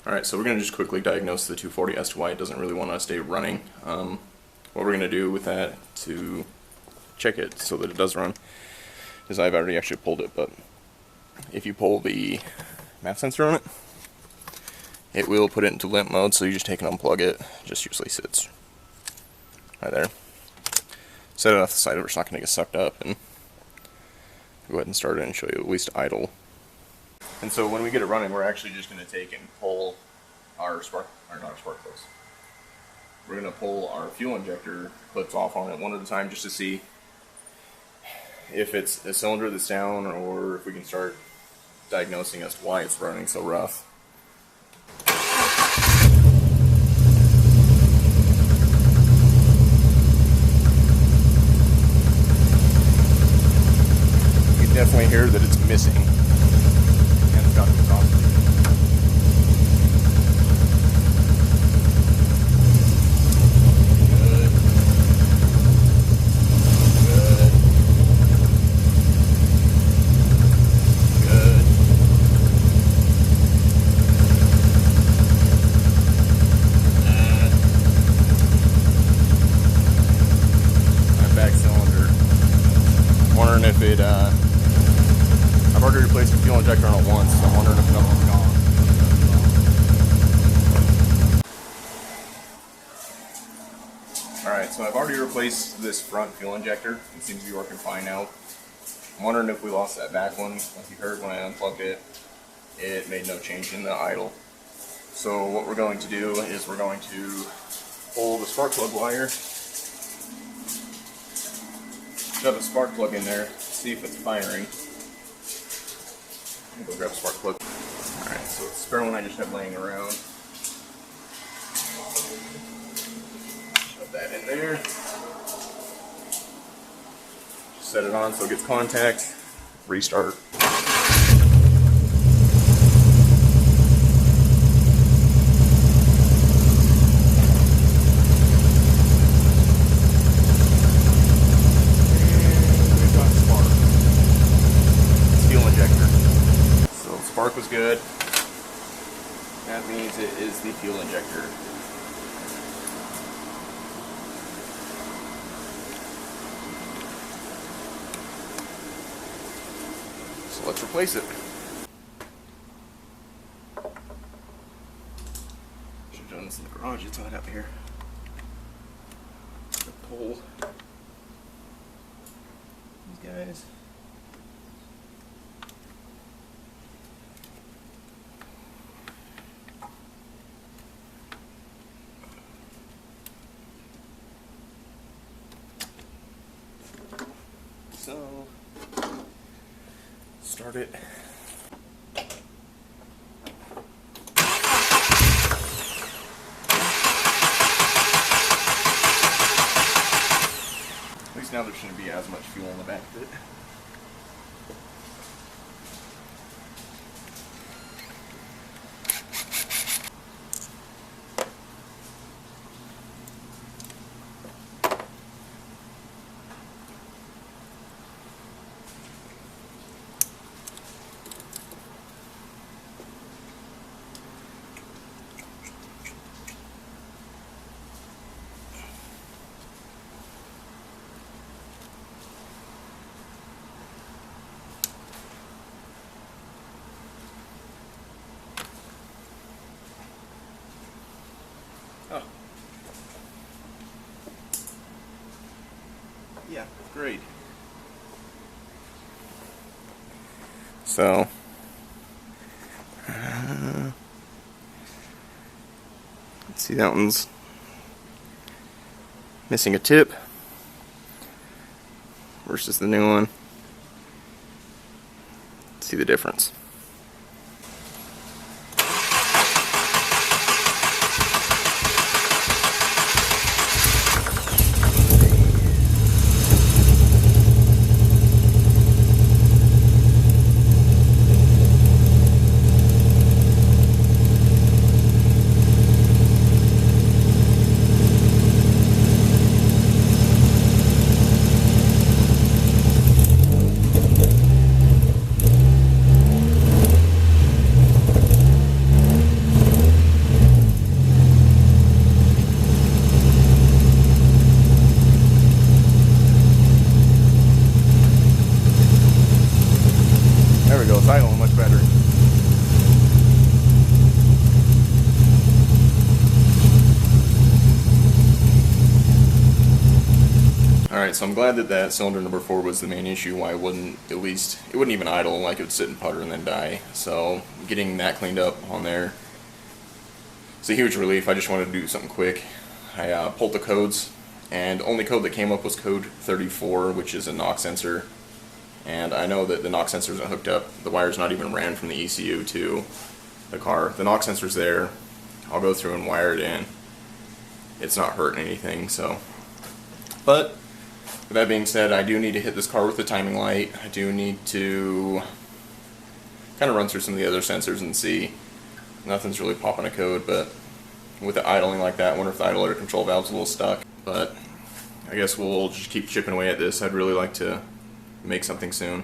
Alright, so we're going to just quickly diagnose the 240 as to why it doesn't really want to stay running. What we're going to do with that to check it so that it does run is I've already actually pulled it, but if you pull the map sensor on it, it will put it into limp mode, so you just take and unplug it. It just usually sits right there. Set it off the side of it, it's not going to get sucked up, and go ahead and start it and show you at least idle. And so when we get it running, we're actually just going to take and pull our spark plugs. We're going to pull our fuel injector clips off on it one at a time just to see if it's a cylinder that's down or if we can start diagnosing as to why it's running so rough. You can definitely hear that it's missing. And it's got exhaust. If it, I've already replaced the fuel injector on it once, so I'm wondering if another one's gone. Alright, so I've already replaced this front fuel injector. It seems to be working fine now. I'm wondering if we lost that back one. Like you heard when I unplugged it, it made no change in the idle. So what we're going to do is we're going to pull the spark plug wire, shove a spark plug in there, see if it's firing. Go grab a spark plug. Alright, so the spare one I just have laying around. Shove that in there. Just set it on so it gets contact. Restart. Spark was good. That means it is the fuel injector. So let's replace it. Should have done this in the garage. It's not up here. Pull these guys. So, start it. At least now there shouldn't be as much fuel in the back of it. Oh. Yeah, great. So, let's see, that one's missing a tip versus the new one. Let's see the difference. so I'm glad that that cylinder number 4 was the main issue, why it wouldn't even idle, like it would sit and putter and then die. So getting that cleaned up on there, it's a huge relief. I just wanted to do something quick. I pulled the codes, and the only code that came up was code 34, which is a knock sensor. And I know that the knock sensor isn't hooked up. The wire's not even ran from the ECU to the car. The knock sensor's there. I'll go through and wire it in. It's not hurting anything, so. But with that being said, I do need to hit this car with the timing light. I do need to kind of run through some of the other sensors and see. Nothing's really popping a code, but with it idling like that, I wonder if the idle air control valve's a little stuck. But I guess we'll just keep chipping away at this. I'd really like to make something soon.